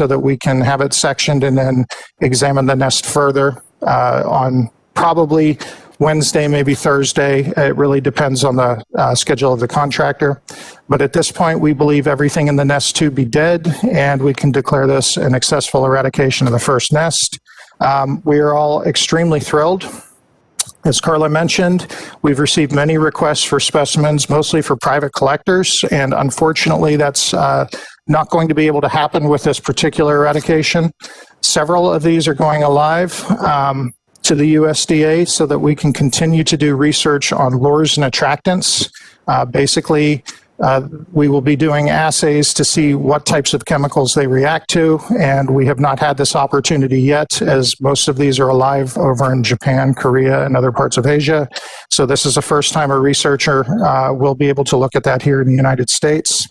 so that we can have it sectioned and then examine the nest further on probably Wednesday, maybe Thursday. It really depends on the schedule of the contractor. But at this point, we believe everything in the nest to be dead, and we can declare this an successful eradication of the first nest. We are all extremely thrilled. As Carla mentioned, we've received many requests for specimens, mostly for private collectors, and unfortunately that's not going to be able to happen with this particular eradication. Several of these are going alive to the USDA so that we can continue to do research on lures and attractants. Basically, we will be doing assays to see what types of chemicals they react to, and we have not had this opportunity yet, as most of these are alive over in Japan, Korea, and other parts of Asia. So this is the first time a researcher will be able to look at that here in the United States.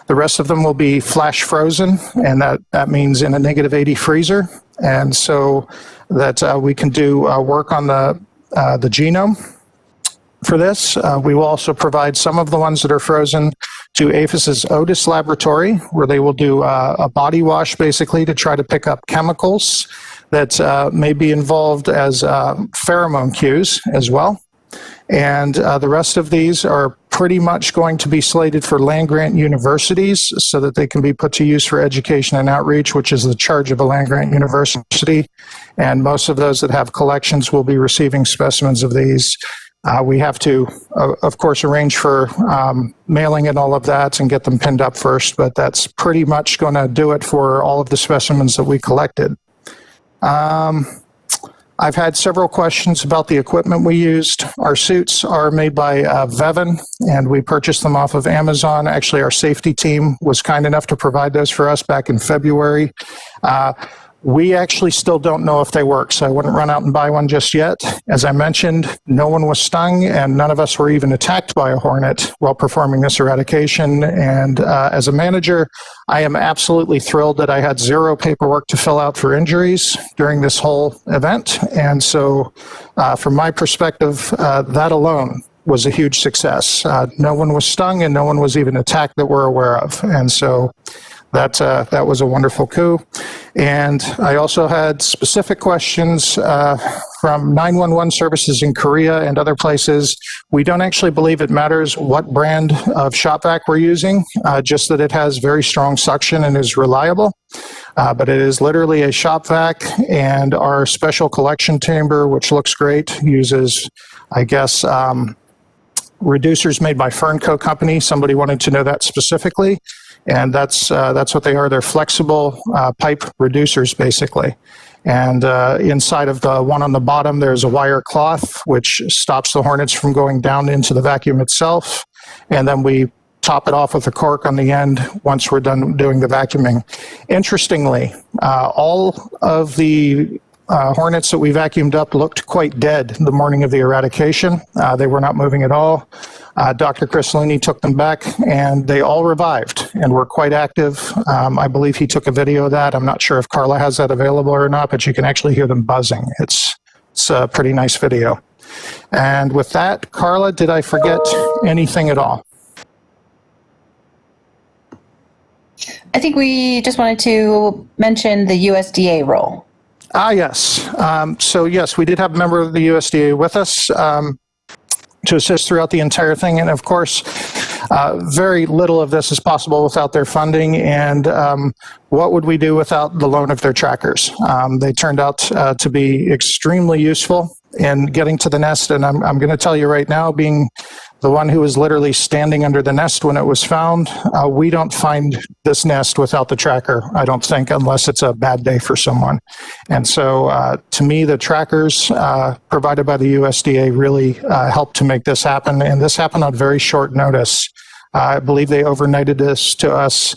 The rest of them will be flash frozen, and that means in a -80 freezer, and so that we can do work on the genome. For this, we will also provide some of the ones that are frozen to APHIS's Otis laboratory, where they will do a body wash basically to try to pick up chemicals that may be involved as pheromone cues as well. And the rest of these are pretty much going to be slated for land-grant universities so that they can be put to use for education and outreach, which is the charge of a land-grant university. And most of those that have collections will be receiving specimens of these. We have to, of course, arrange for mailing and all of that and get them pinned up first, but that's pretty much going to do it for all of the specimens that we collected. I've had several questions about the equipment we used. Our suits are made by Venom, and we purchased them off of Amazon. Actually, our safety team was kind enough to provide those for us back in February. We actually still don't know if they work, so I wouldn't run out and buy one just yet. As I mentioned, no one was stung, and none of us were even attacked by a hornet while performing this eradication. And as a manager, I am absolutely thrilled that I had zero paperwork to fill out for injuries during this whole event. And so from my perspective, that alone was a huge success. No one was stung, and no one was even attacked that we're aware of. And so that was a wonderful coup. And I also had specific questions from 911 services in Korea and other places. We don't actually believe it matters what brand of shop vac we're using, just that it has very strong suction and is reliable. But it is literally a shop vac, and our special collection chamber, which looks great, uses, I guess, reducers made by Fernco Company. Somebody wanted to know that specifically. And that's what they are. They're flexible pipe reducers, basically. And inside of the one on the bottom, there's a wire cloth, which stops the hornets from going down into the vacuum itself. And then we top it off with a cork on the end once we're done doing the vacuuming. Interestingly, all of the hornets that we vacuumed up looked quite dead the morning of the eradication. They were not moving at all. Dr. Chris Looney took them back, and they all revived and were quite active. I believe he took a video of that. I'm not sure if Carla has that available or not, but you can actually hear them buzzing. It's a pretty nice video. And with that, Carla, did I forget anything at all? I think we just wanted to mention the USDA role. Yes. So yes, we did have a member of the USDA with us to assist throughout the entire thing. And of course, very little of this is possible without their funding. And what would we do without the loan of their trackers? They turned out to be extremely useful in getting to the nest. And I'm going to tell you right now, being the one who was literally standing under the nest when it was found, we don't find this nest without the tracker, I don't think, unless it's a bad day for someone. And so to me, the trackers provided by the USDA really helped to make this happen. And this happened on very short notice. I believe they overnighted this to us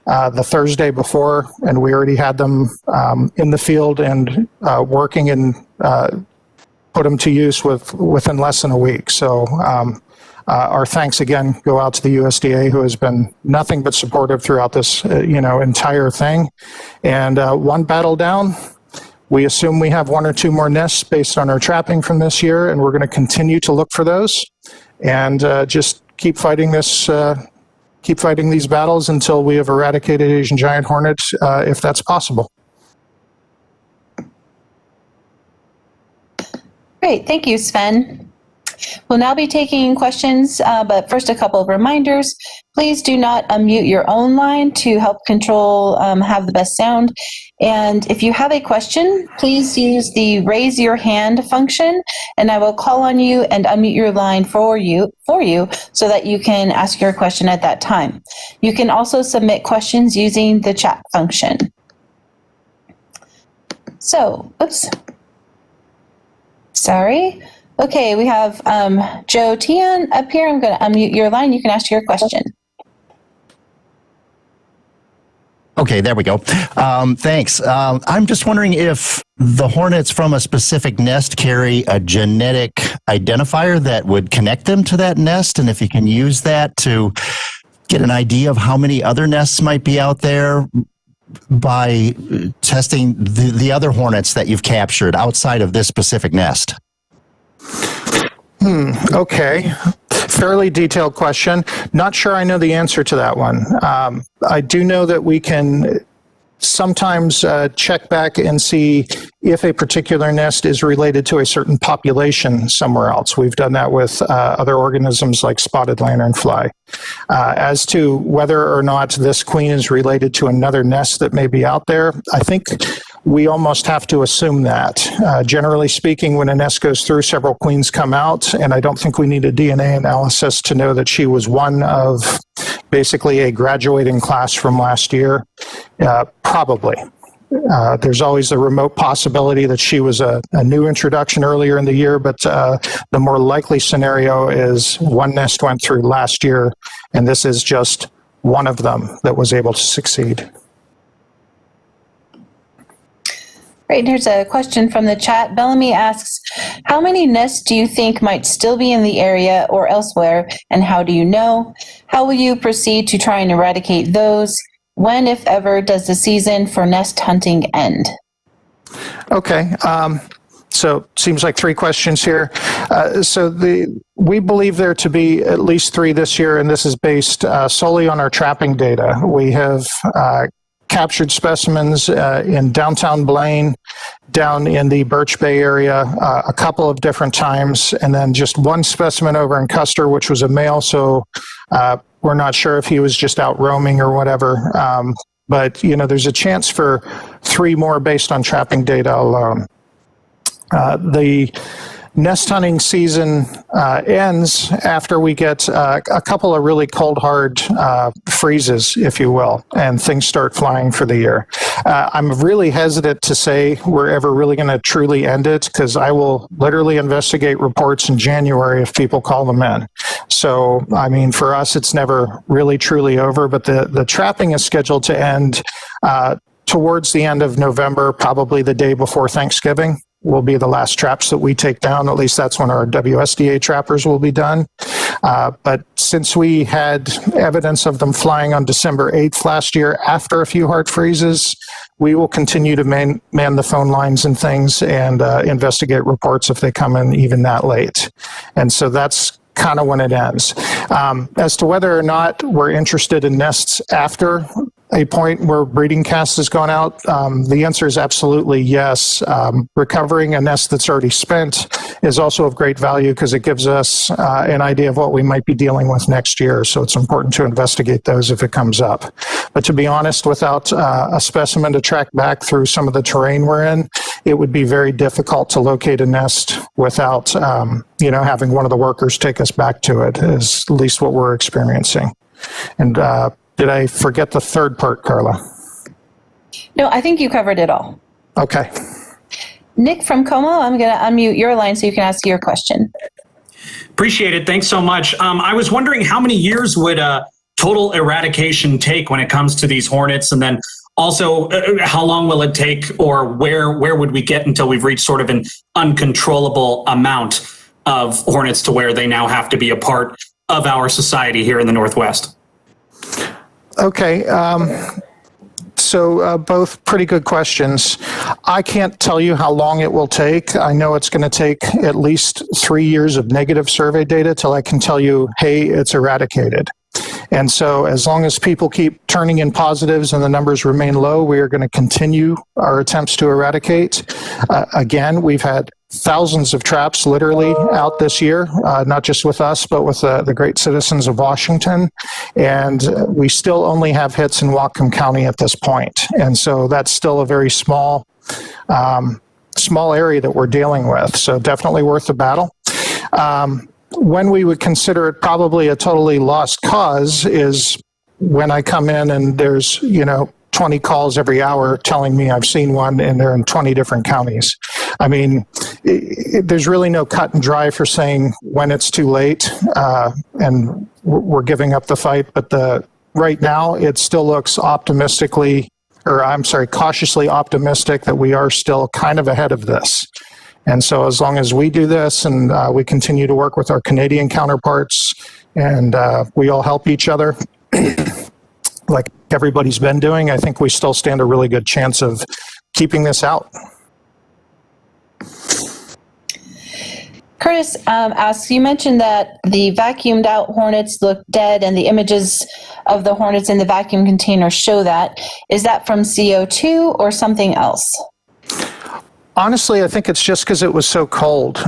the Thursday before, and we already had them in the field and working, and put them to use within less than a week. So our thanks again go out to the USDA, who has been nothing but supportive throughout this entire thing. And one battle down, we assume we have one or two more nests based on our trapping from this year, and we're going to continue to look for those and just keep fighting this keep fighting these battles until we have eradicated Asian giant hornets, if that's possible. Great, thank you, Sven. We'll now be taking questions, but first a couple of reminders. Please do not unmute your own line to help control have the best sound. And if you have a question, please use the raise your hand function, and I will call on you and unmute your line for you so that you can ask your question at that time. You can also submit questions using the chat function. So, oops. Sorry. Okay, we have Joe Tian up here. I'm going to unmute your line. You can ask your question. Okay, there we go. Thanks. I'm just wondering if the hornets from a specific nest carry a genetic identifier that would connect them to that nest, and if you can use that to get an idea of how many other nests might be out there by testing the other hornets that you've captured outside of this specific nest. Okay. Fairly detailed question. Not sure I know the answer to that one. I do know that we can sometimes check back and see if a particular nest is related to a certain population somewhere else. We've done that with other organisms like spotted lanternfly. As to whether or not this queen is related to another nest that may be out there, I think we almost have to assume that. Generally speaking, when a nest goes through, several queens come out, and I don't think we need a DNA analysis to know that she was one of basically a graduating class from last year. Probably. There's always a remote possibility that she was a new introduction earlier in the year, but the more likely scenario is one nest went through last year, and this is just one of them that was able to succeed. Great, here's a question from the chat. Bellamy asks, how many nests do you think might still be in the area or elsewhere, and how do you know? How will you proceed to try and eradicate those? When, if ever, does the season for nest hunting end? Okay, so seems like three questions here. We believe there to be at least three this year, and this is based solely on our trapping data. We have captured specimens in downtown Blaine, down in the Birch Bay area a couple of different times, and then just one specimen over in Custer, which was a male, so we're not sure if he was just out roaming or whatever. But, you know, there's a chance for three more based on trapping data alone. The nest hunting season ends after we get a couple of really cold, hard freezes, if you will, and things start flying for the year. I'm really hesitant to say we're ever really going to truly end it, because I will literally investigate reports in January if people call them in. So, I mean, for us, it's never really truly over, but the trapping is scheduled to end towards the end of November, probably the day before Thanksgiving. Will be the last traps that we take down. At least that's when our USDA trappers will be done. But since we had evidence of them flying on December 8th last year after a few hard freezes, we will continue to man the phone lines and things and investigate reports if they come in even that late. And so that's kind of when it ends. As to whether or not we're interested in nests after a point where breeding cast has gone out, the answer is absolutely yes. Recovering a nest that's already spent is also of great value because it gives us an idea of what we might be dealing with next year. So it's important to investigate those if it comes up. But to be honest, without a specimen to track back through some of the terrain we're in, it would be very difficult to locate a nest without having one of the workers take us back to it, is at least what we're experiencing. And did I forget the third part, Carla? No, I think you covered it all. Okay. Nick from Como, I'm going to unmute your line so you can ask your question. Appreciate it. Thanks so much. I was wondering how many years would total eradication take when it comes to these hornets? And then also, how long will it take, or where would we get until we've reached sort of an uncontrollable amount of hornets to where they now have to be a part of our society here in the Northwest? Okay, so both pretty good questions. I can't tell you how long it will take. I know it's going to take at least 3 years of negative survey data till I can tell you, hey, it's eradicated. And so as long as people keep turning in positives and the numbers remain low, we are going to continue our attempts to eradicate. Again, we've had thousands of traps literally out this year, not just with us, but with the great citizens of Washington. And we still only have hits in Whatcom County at this point. And so that's still a very small area that we're dealing with. So definitely worth the battle. When we would consider it probably a totally lost cause is when I come in and there's, 20 calls every hour telling me I've seen one and they're in 20 different counties. I mean, there's really no cut and dry for saying when it's too late and we're giving up the fight. But right now it still looks cautiously optimistic that we are still kind of ahead of this. And so as long as we do this and we continue to work with our Canadian counterparts and we all help each other, like everybody's been doing, I think we still stand a really good chance of keeping this out. Curtis asks, you mentioned that the vacuumed out hornets look dead and the images of the hornets in the vacuum container show that. Is that from CO2 or something else? Honestly, I think it's just because it was so cold.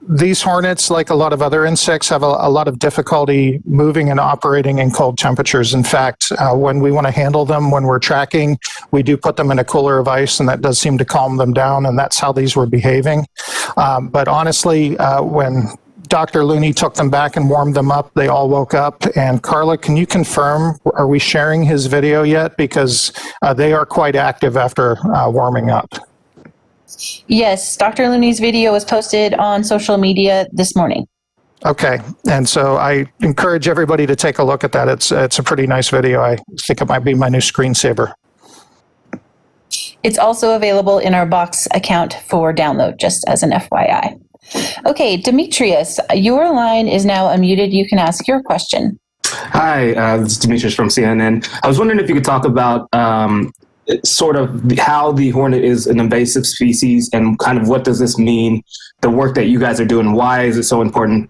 These hornets, like a lot of other insects, have a lot of difficulty moving and operating in cold temperatures. In fact, when we want to handle them, when we're tracking, we do put them in a cooler of ice, and that does seem to calm them down, and that's how these were behaving. But honestly, when Dr. Looney took them back and warmed them up, they all woke up. And Carla, can you confirm, are we sharing his video yet? Because they are quite active after warming up. Yes, Dr. Looney's video was posted on social media this morning. Okay, and so I encourage everybody to take a look at that. It's a pretty nice video. I think it might be my new screensaver. It's also available in our Box account for download, just as an FYI. Okay, Demetrius, your line is now unmuted. You can ask your question. Hi, this is Demetrius from CNN. I was wondering if you could talk about sort of how the hornet is an invasive species and kind of what does this mean, the work that you guys are doing, why is it so important?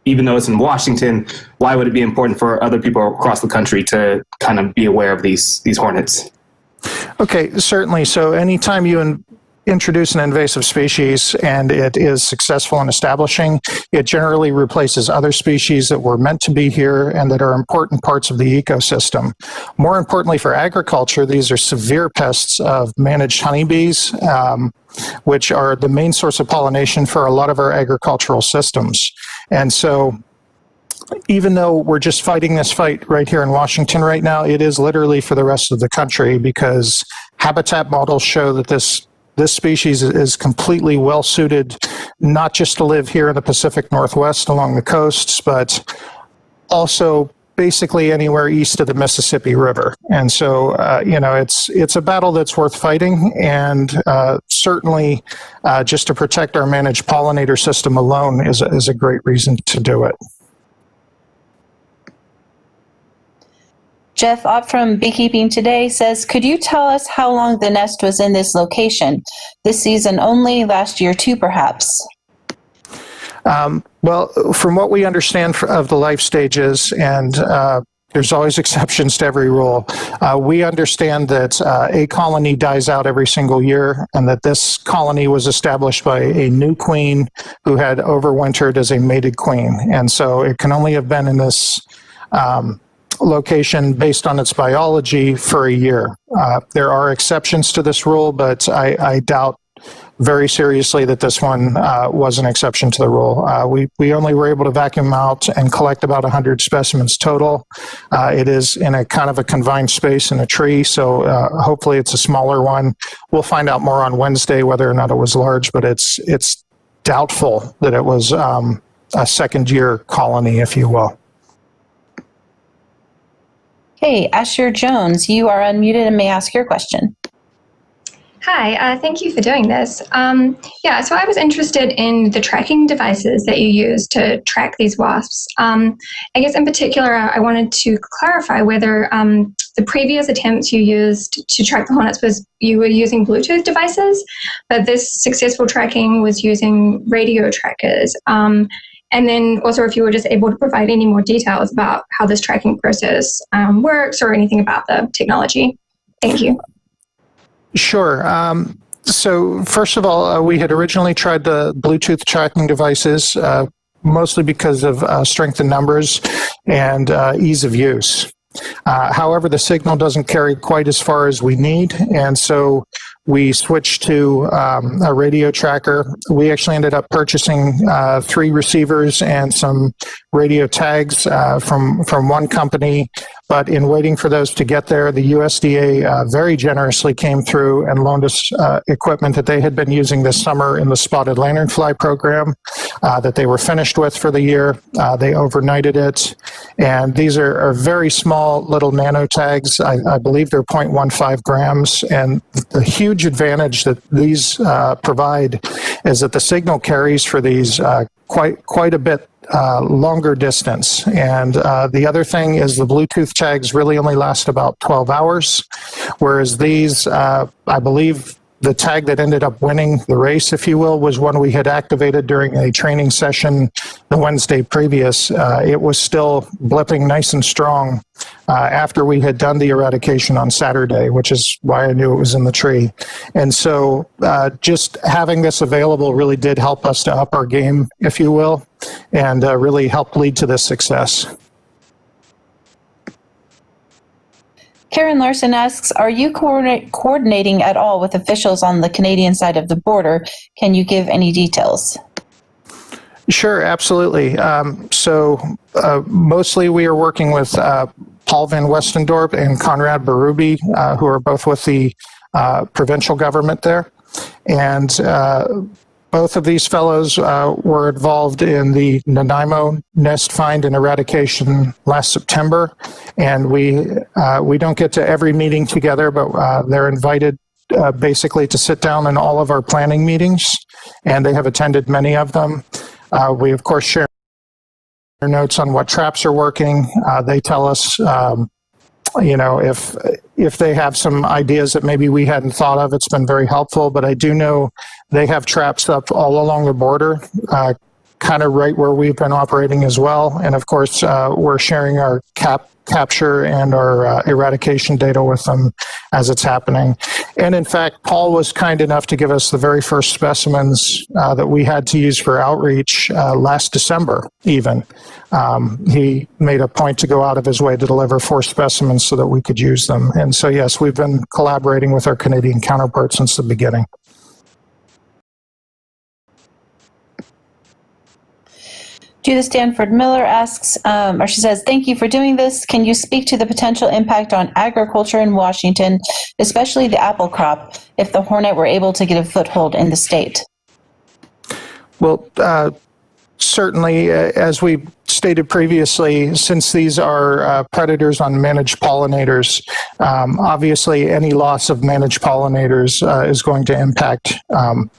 Even though it's in Washington, why would it be important for other people across the country to kind of be aware of these hornets? Okay, certainly. So anytime you introduce an invasive species and it is successful in establishing, it generally replaces other species that were meant to be here and that are important parts of the ecosystem. More importantly for agriculture, these are severe pests of managed honeybees, which are the main source of pollination for a lot of our agricultural systems. And so even though we're just fighting this fight right here in Washington right now, it is literally for the rest of the country because habitat models show that this species is completely well suited, not just to live here in the Pacific Northwest along the coasts, but also basically anywhere east of the Mississippi River. And so, it's a battle that's worth fighting, and certainly just to protect our managed pollinator system alone is a great reason to do it. Jeff Ott from Beekeeping Today says, could you tell us how long the nest was in this location? This season only, last year too, perhaps? Well, from what we understand of the life stages, and there's always exceptions to every rule, we understand that a colony dies out every single year, and that this colony was established by a new queen who had overwintered as a mated queen. And so it can only have been in this location based on its biology for a year. There are exceptions to this rule, but I doubt very seriously that this one was an exception to the rule. We only were able to vacuum out and collect about 100 specimens total. It is in a kind of a confined space in a tree, so hopefully it's a smaller one. We'll find out more on Wednesday whether or not it was large, but it's doubtful that it was a second-year colony, if you will. Hey, Asher Jones, you are unmuted and may ask your question. Hi, thank you for doing this. So I was interested in the tracking devices that you use to track these wasps. I guess in particular, I wanted to clarify whether the previous attempts you used to track the hornets was you were using Bluetooth devices, but this successful tracking was using radio trackers. And then also if you were just able to provide any more details about how this tracking process works or anything about the technology. Thank you. Sure. So first of all, we had originally tried the Bluetooth tracking devices, mostly because of strength in numbers and ease of use. However, the signal doesn't carry quite as far as we need, and so we switched to a radio tracker. We actually ended up purchasing 3 receivers and some radio tags from one company. But in waiting for those to get there, the USDA very generously came through and loaned us equipment that they had been using this summer in the spotted lanternfly program that they were finished with for the year. They overnighted it. And these are very small little nano tags. I believe they're 0.15 grams. And the huge advantage that these provide is that the signal carries for these quite a bit longer distance. And the other thing is the Bluetooth tags really only last about 12 hours, whereas these, I believe the tag that ended up winning the race, if you will, was one we had activated during a training session the Wednesday previous. It was still blipping nice and strong after we had done the eradication on Saturday, which is why I knew it was in the tree. And so just having this available really did help us to up our game, if you will, and really helped lead to this success. Karen Larson asks, are you coordinating at all with officials on the Canadian side of the border? Can you give any details? Sure, absolutely. Mostly we are working with Paul Van Westendorp and Conrad Berube, who are both with the provincial government there. And both of these fellows were involved in the Nanaimo nest find and eradication last September. And we don't get to every meeting together, but they're invited basically to sit down in all of our planning meetings, and they have attended many of them. We, of course, share notes on what traps are working. They tell us, if they have some ideas that maybe we hadn't thought of. It's been very helpful, but I do know they have traps up all along the border, kind of right where we've been operating as well. And of course, we're sharing our capture and our eradication data with them as it's happening. And in fact, Paul was kind enough to give us the very first specimens that we had to use for outreach last December even. He made a point to go out of his way to deliver 4 specimens so that we could use them. And so yes, we've been collaborating with our Canadian counterparts since the beginning. Judith Stanford Miller asks, or she says, thank you for doing this. Can you speak to the potential impact on agriculture in Washington, especially the apple crop, if the Hornet were able to get a foothold in the state? Well, certainly, as we stated previously, since these are predators on managed pollinators, obviously any loss of managed pollinators is going to impact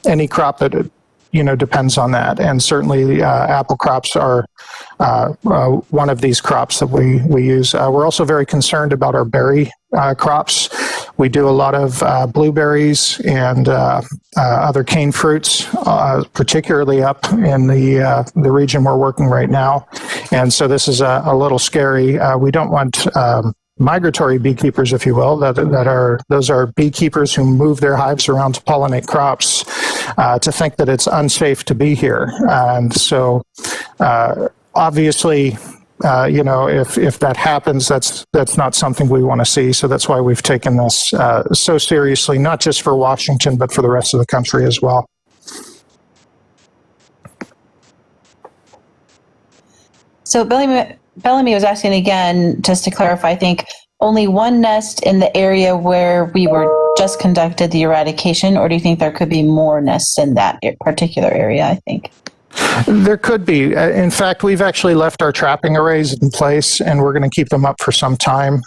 any crop that depends on that. And certainly apple crops are one of these crops that we use. We're also very concerned about our berry crops. We do a lot of blueberries and other cane fruits, particularly up in the region we're working right now. And so this is a little scary. We don't want migratory beekeepers, if you will, those are beekeepers who move their hives around to pollinate crops, to think that it's unsafe to be here. And so obviously, if that happens, that's not something we want to see. So that's why we've taken this so seriously, not just for Washington, but for the rest of the country as well. So Bellamy was asking again, just to clarify, I think only one nest in the area where we just conducted the eradication, or do you think there could be more nests in that particular area, I think? There could be. In fact, we've actually left our trapping arrays in place, and we're going to keep them up for some time.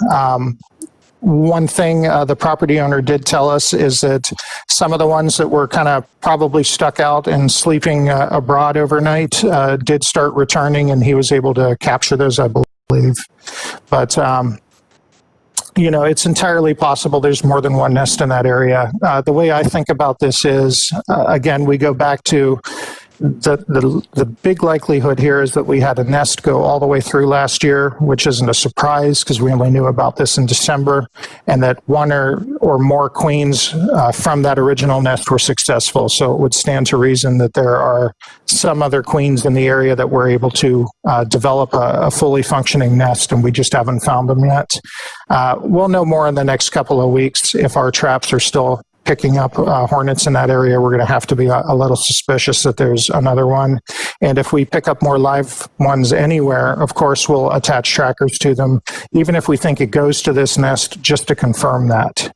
One thing the property owner did tell us is that some of the ones that were kind of probably stuck out and sleeping abroad overnight did start returning, and he was able to capture those, I believe. But, it's entirely possible there's more than one nest in that area. The way I think about this is, again, we go back to the big likelihood here is that we had a nest go all the way through last year, which isn't a surprise because we only knew about this in December, and that one or more queens from that original nest were successful. So it would stand to reason that there are some other queens in the area that were able to develop a fully functioning nest, and we just haven't found them yet. We'll know more in the next couple of weeks. If our traps are still picking up hornets in that area, we're going to have to be a little suspicious that there's another one. And if we pick up more live ones anywhere, of course, we'll attach trackers to them, even if we think it goes to this nest, just to confirm that.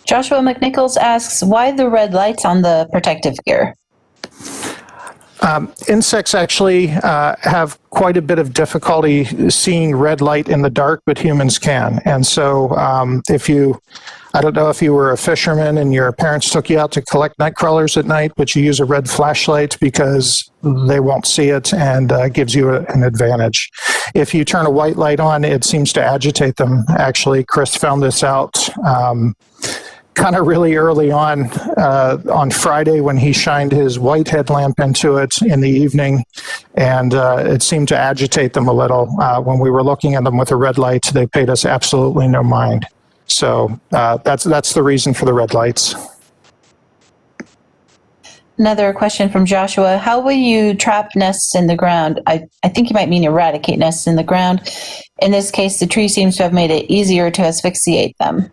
Joshua McNichols asks, why the red lights on the protective gear? Insects actually have quite a bit of difficulty seeing red light in the dark, but humans can. And so I don't know if you were a fisherman and your parents took you out to collect night crawlers at night, but you use a red flashlight because they won't see it and gives you an advantage. If you turn a white light on, it seems to agitate them. Actually, Chris found this out kind of really early on Friday when he shined his white headlamp into it in the evening, and it seemed to agitate them a little. When we were looking at them with a red light, they paid us absolutely no mind. So that's the reason for the red lights. Another question from Joshua. How will you trap nests in the ground? I think you might mean eradicate nests in the ground. In this case, the tree seems to have made it easier to asphyxiate them.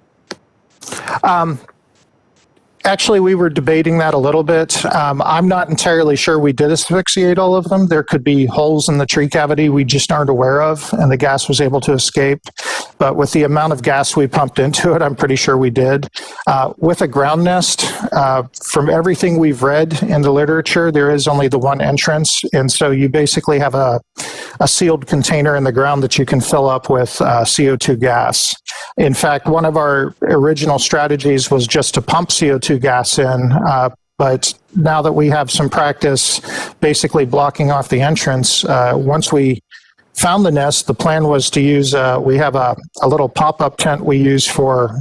Actually, we were debating that a little bit. I'm not entirely sure we did asphyxiate all of them. There could be holes in the tree cavity we just aren't aware of, and the gas was able to escape. But with the amount of gas we pumped into it, I'm pretty sure we did. With a ground nest, from everything we've read in the literature, there is only the one entrance, and so you basically have a sealed container in the ground that you can fill up with CO2 gas. In fact, one of our original strategies was just to pump CO2 gas in, but now that we have some practice basically blocking off the entrance, once we found the nest, the plan was to use, we have a little pop-up tent we use for,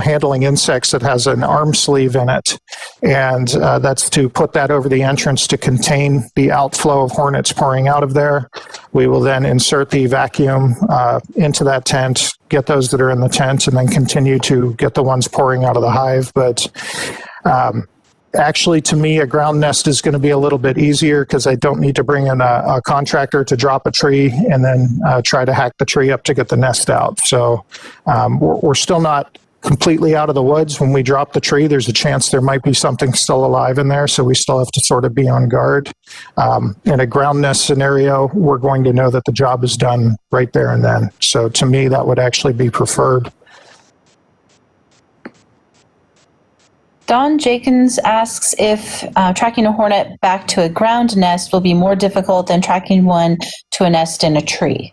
handling insects that has an arm sleeve in it. And that's to put that over the entrance to contain the outflow of hornets pouring out of there. We will then insert the vacuum into that tent, get those that are in the tent, and then continue to get the ones pouring out of the hive. But actually, to me, a ground nest is going to be a little bit easier because I don't need to bring in a contractor to drop a tree and then try to hack the tree up to get the nest out. So we're still not completely out of the woods. When we drop the tree, there's a chance there might be something still alive in there, so we still have to sort of be on guard. In a ground nest scenario, we're going to know that the job is done right there and then. So to me, that would actually be preferred. Don Jenkins asks if tracking a hornet back to a ground nest will be more difficult than tracking one to a nest in a tree.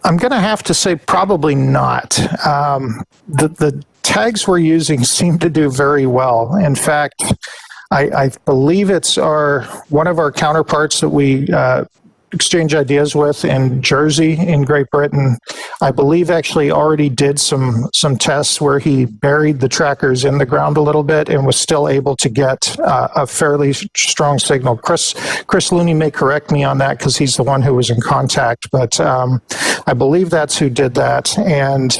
I'm going to have to say probably not. The tags we're using seem to do very well. In fact, I believe it's one of our counterparts that we exchange ideas with in Jersey, in Great Britain. I believe actually already did some tests where he buried the trackers in the ground a little bit and was still able to get a fairly strong signal. Chris Looney may correct me on that because he's the one who was in contact, but I believe that's who did that. And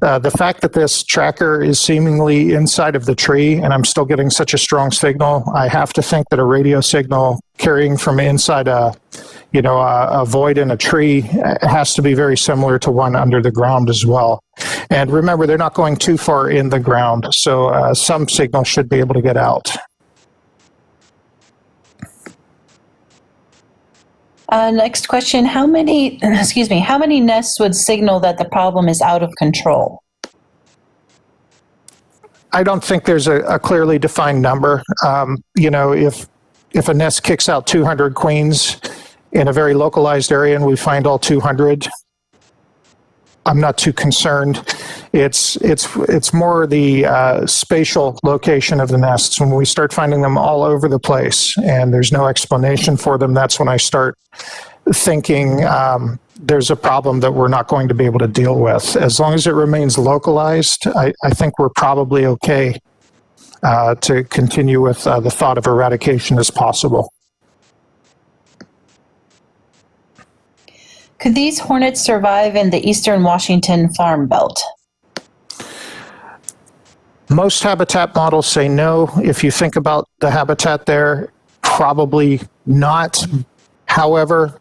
the fact that this tracker is seemingly inside of the tree and I'm still getting such a strong signal, I have to think that a radio signal carrying from inside a void in a tree has to be very similar to one under the ground as well. And remember, they're not going too far in the ground, so some signal should be able to get out. Next question, how many nests would signal that the problem is out of control? I don't think there's a clearly defined number. If a nest kicks out 200 queens in a very localized area and we find all 200, I'm not too concerned. It's more the spatial location of the nests. When we start finding them all over the place and there's no explanation for them, that's when I start thinking there's a problem that we're not going to be able to deal with. As long as it remains localized, I think we're probably okay. to continue with the thought of eradication as possible. Could these hornets survive in the eastern Washington farm belt? Most habitat models say no. If you think about the habitat there, probably not. However,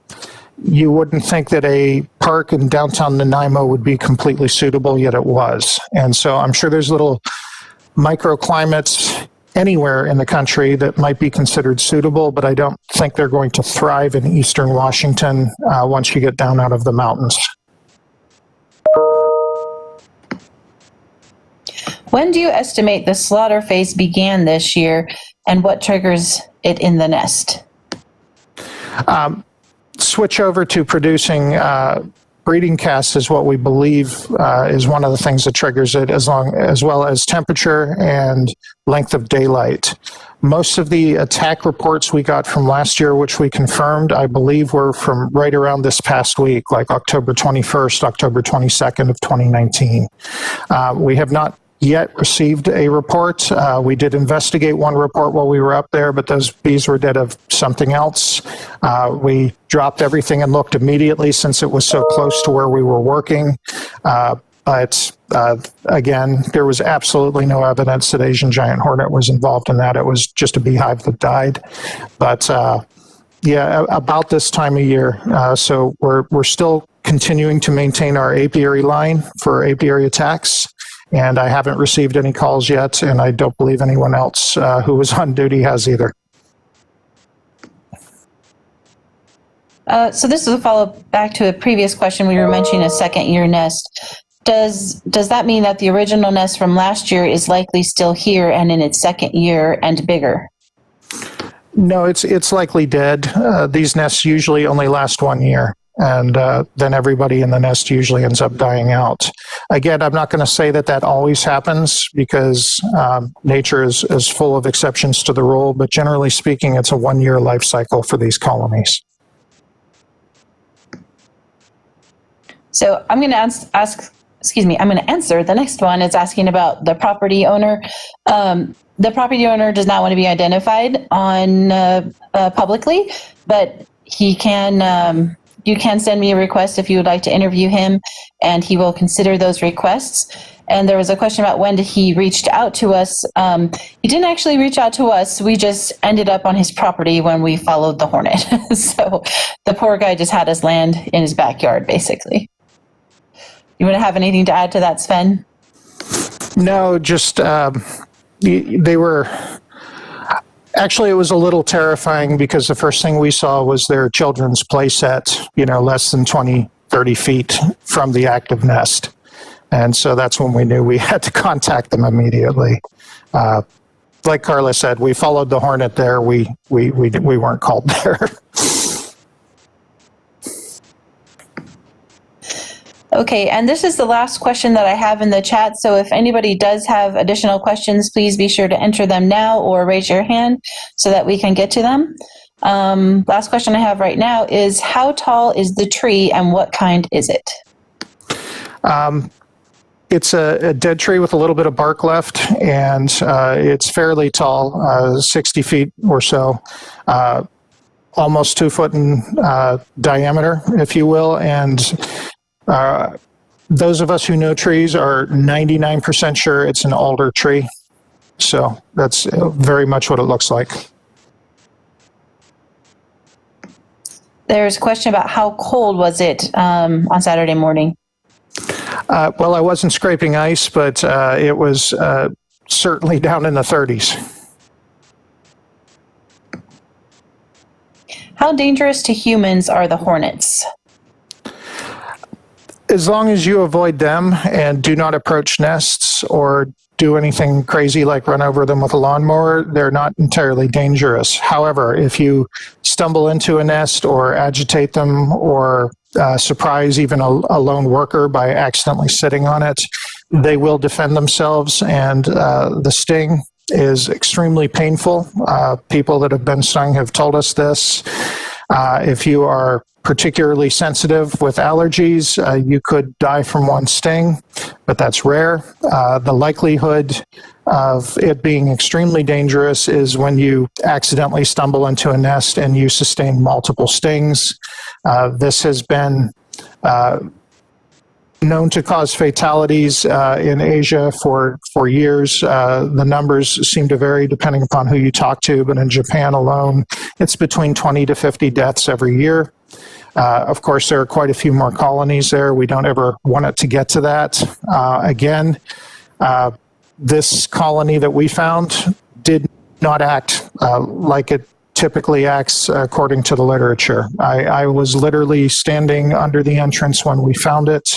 you wouldn't think that a park in downtown Nanaimo would be completely suitable, yet it was. And so I'm sure there's little microclimates anywhere in the country that might be considered suitable, but I don't think they're going to thrive in eastern Washington once you get down out of the mountains. When do you estimate the slaughter phase began this year, and what triggers it in the nest? Switch over to producing breeding casts is what we believe is one of the things that triggers it, as well as temperature and length of daylight. Most of the attack reports we got from last year, which we confirmed, I believe were from right around this past week, like October 21st, October 22nd of 2019. We have not yet received a report. We did investigate one report while we were up there, but those bees were dead of something else. We dropped everything and looked immediately since it was so close to where we were working. But again, there was absolutely no evidence that Asian giant hornet was involved in that. It was just a beehive that died. But yeah, about this time of year. So we're still continuing to maintain our apiary line for apiary attacks. And I haven't received any calls yet, and I don't believe anyone else who was on duty has either. So this is a follow-up back to a previous question. We were mentioning a second-year nest. Does that mean that the original nest from last year is likely still here and in its second year and bigger? No, it's likely dead. These nests usually only last 1 year. And then everybody in the nest usually ends up dying out. Again, I'm not going to say that that always happens because nature is full of exceptions to the rule, but generally speaking, it's a 1 year life cycle for these colonies. So I'm going to I'm going to answer. The next one is asking about the property owner. The property owner does not want to be identified on publicly, but he can... you can send me a request if you would like to interview him, and he will consider those requests. And there was a question about when he reached out to us. He didn't actually reach out to us. We just ended up on his property when we followed the hornet. So the poor guy just had us land in his backyard, basically. You want to have anything to add to that, Sven? No, just they were... Actually, it was a little terrifying because the first thing we saw was their children's play set, less than 20, 30 feet from the active nest. And so that's when we knew we had to contact them immediately. Like Carla said, we followed the hornet there. We weren't called there. Okay, and this is the last question that I have in the chat. So if anybody does have additional questions, please be sure to enter them now or raise your hand so that we can get to them. Last question I have right now is, how tall is the tree and what kind is it? It's a dead tree with a little bit of bark left, and it's fairly tall, 60 feet or so, almost 2 foot in diameter, if you will. And those of us who know trees are 99% sure it's an alder tree. So that's very much what it looks like. There's a question about how cold was it on Saturday morning? Well, I wasn't scraping ice, but it was certainly down in the 30s. How dangerous to humans are the hornets? As long as you avoid them and do not approach nests or do anything crazy like run over them with a lawnmower, they're not entirely dangerous. However, if you stumble into a nest or agitate them or surprise even a lone worker by accidentally sitting on it, they will defend themselves, and the sting is extremely painful. People that have been stung have told us this. If you are particularly sensitive with allergies, you could die from one sting. but that's rare. The likelihood of it being extremely dangerous is when you accidentally stumble into a nest and you sustain multiple stings. This has been known to cause fatalities in Asia for years. The numbers seem to vary depending upon who you talk to, but in Japan alone, it's between 20 to 50 deaths every year. Of course, there are quite a few more colonies there. We don't ever want it to get to that. Again, this colony that we found did not act like it typically acts according to the literature. I was literally standing under the entrance when we found it.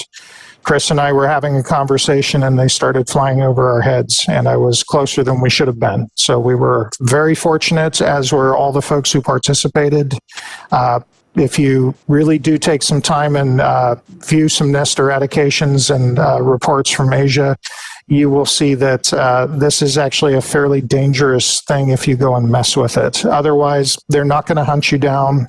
Chris and I were having a conversation and they started flying over our heads, and I was closer than we should have been. So we were very fortunate, as were all the folks who participated. If you really do take some time and view some nest eradications and reports from Asia, you will see that this is actually a fairly dangerous thing if you go and mess with it. Otherwise, they're not going to hunt you down.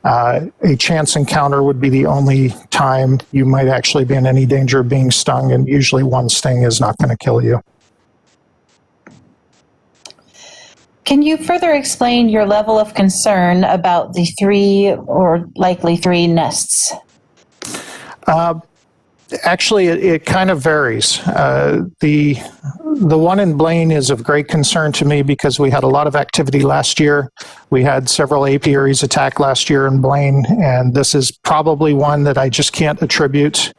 A chance encounter would be the only time you might actually be in any danger of being stung, and usually one sting is not going to kill you. Can you further explain your level of concern about the 3 or likely 3 nests? Actually, it kind of varies. The one in Blaine is of great concern to me because we had a lot of activity last year. We had several apiaries attack last year in Blaine, and this is probably one that I just can't attribute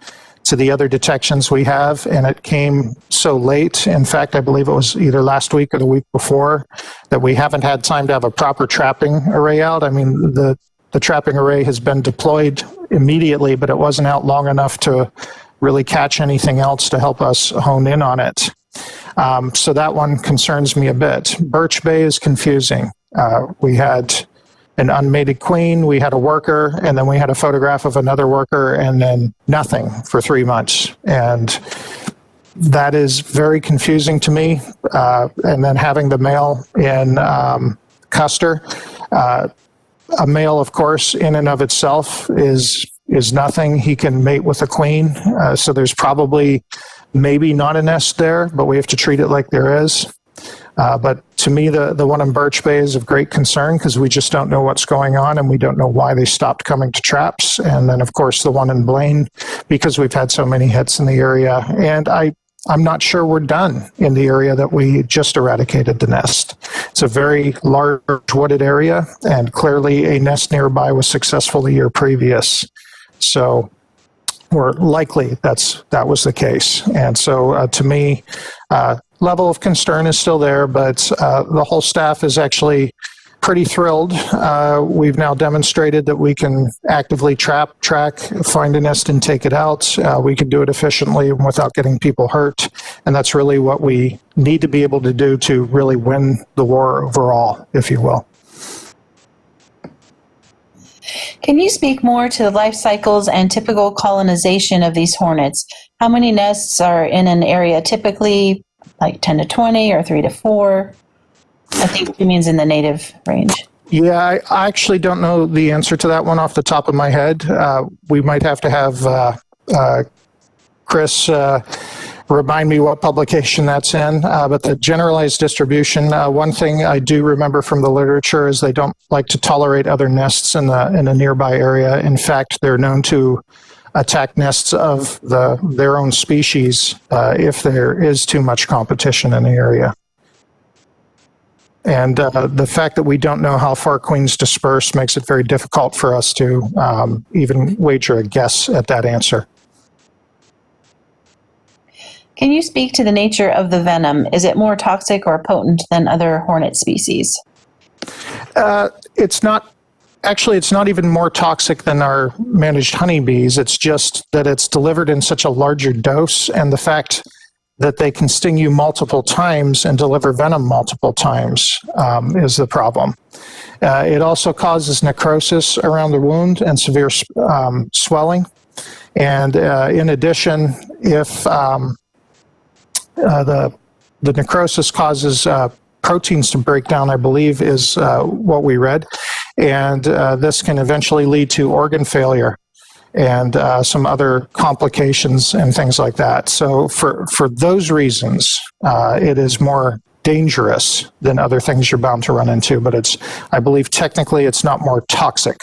to the other detections we have, and it came so late. In fact, I believe it was either last week or the week before that we haven't had time to have a proper trapping array out. I mean, the trapping array has been deployed immediately, but it wasn't out long enough to really catch anything else to help us hone in on it. So that one concerns me a bit. Birch Bay is confusing. We had an unmated queen, we had a worker, and then we had a photograph of another worker, and then nothing for 3 months. And that is very confusing to me. And then having the male in Custer, a male, of course, in and of itself is nothing. He can mate with a queen. So there's probably maybe not a nest there, but we have to treat it like there is. But to me, the one in Birch Bay is of great concern because we just don't know what's going on and we don't know why they stopped coming to traps. And then, of course, the one in Blaine, because we've had so many hits in the area. And I'm not sure we're done in the area that we just eradicated the nest. It's a very large wooded area, and clearly a nest nearby was successful the year previous. So or likely that was the case. And so to me, level of concern is still there, but the whole staff is actually pretty thrilled. We've now demonstrated that we can actively track, find a nest and take it out. We can do it efficiently without getting people hurt. And that's really what we need to be able to do to really win the war overall, if you will. Can you speak more to the life cycles and typical colonization of these hornets? How many nests are in an area typically, like 10 to 20 or 3 to 4? I think she means in the native range. Yeah, I actually don't know the answer to that one off the top of my head. We might have to have Chris remind me what publication that's in. But the generalized distribution, one thing I do remember from the literature is they don't like to tolerate other nests in a nearby area. In fact, they're known to attack nests of their own species if there is too much competition in the area. And the fact that we don't know how far queens disperse makes it very difficult for us to even wager a guess at that answer. Can you speak to the nature of the venom? Is it more toxic or potent than other hornet species? It's not. Actually, it's not even more toxic than our managed honeybees. It's just that it's delivered in such a larger dose, and the fact that they can sting you multiple times and deliver venom multiple times is the problem. It also causes necrosis around the wound and severe swelling. And in addition, if the necrosis causes proteins to break down, I believe, is what we read. And this can eventually lead to organ failure. and some other complications and things like that. So for those reasons, it is more dangerous than other things you're bound to run into, but I believe technically it's not more toxic.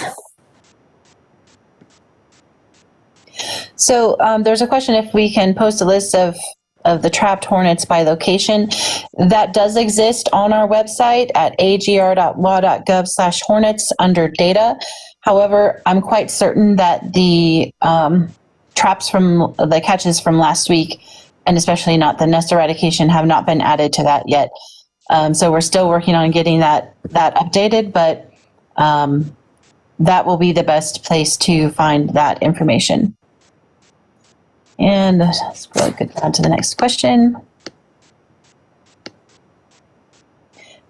So there's a question if we can post a list of the trapped hornets by location. That does exist on our website at agr.law.gov/hornets under data. However, I'm quite certain that the traps from the catches from last week, and especially not the nest eradication, have not been added to that yet. So we're still working on getting that updated, but that will be the best place to find that information. And let's really get down to the next question.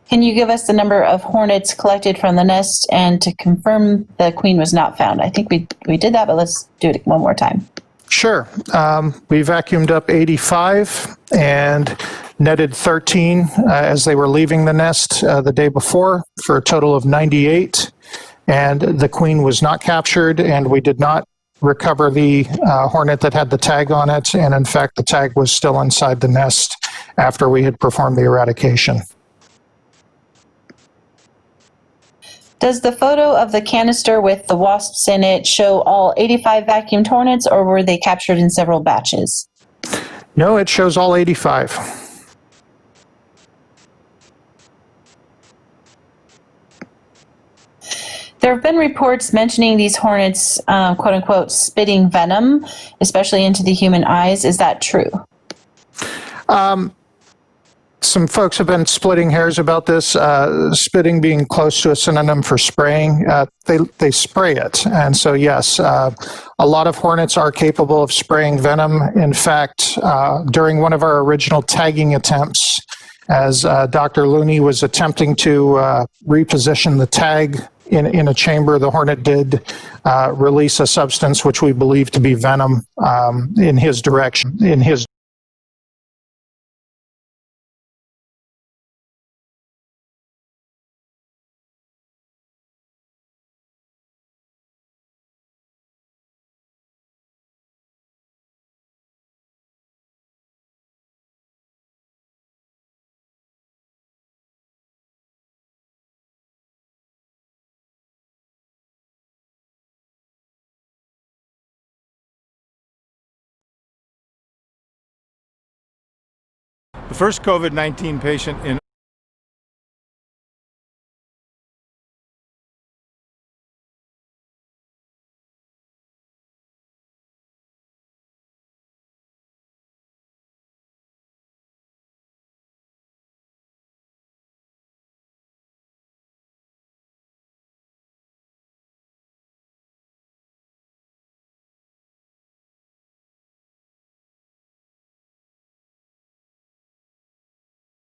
Can you give us the number of hornets collected from the nest and to confirm the queen was not found? I think we did that, but let's do it one more time. Sure. We vacuumed up 85 and netted 13 as they were leaving the nest the day before, for a total of 98. And the queen was not captured, and we did not recover the hornet that had the tag on it. And in fact, the tag was still inside the nest after we had performed the eradication. Does the photo of the canister with the wasps in it show all 85 vacuumed hornets, or were they captured in several batches? No, it shows all 85. There have been reports mentioning these hornets, quote unquote, spitting venom, especially into the human eyes. Is that true? Some folks have been splitting hairs about this, spitting being close to a synonym for spraying. They spray it. And so, yes, a lot of hornets are capable of spraying venom. In fact, during one of our original tagging attempts, as Dr. Looney was attempting to reposition the tag in a chamber, the hornet did release a substance which we believe to be venom in his direction, The first COVID-19 patient in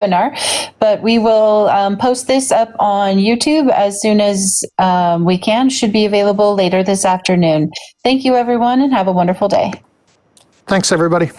webinar, but we will post this up on YouTube as soon as we can. Should be available later this afternoon. Thank you, everyone, and have a wonderful day. Thanks, everybody.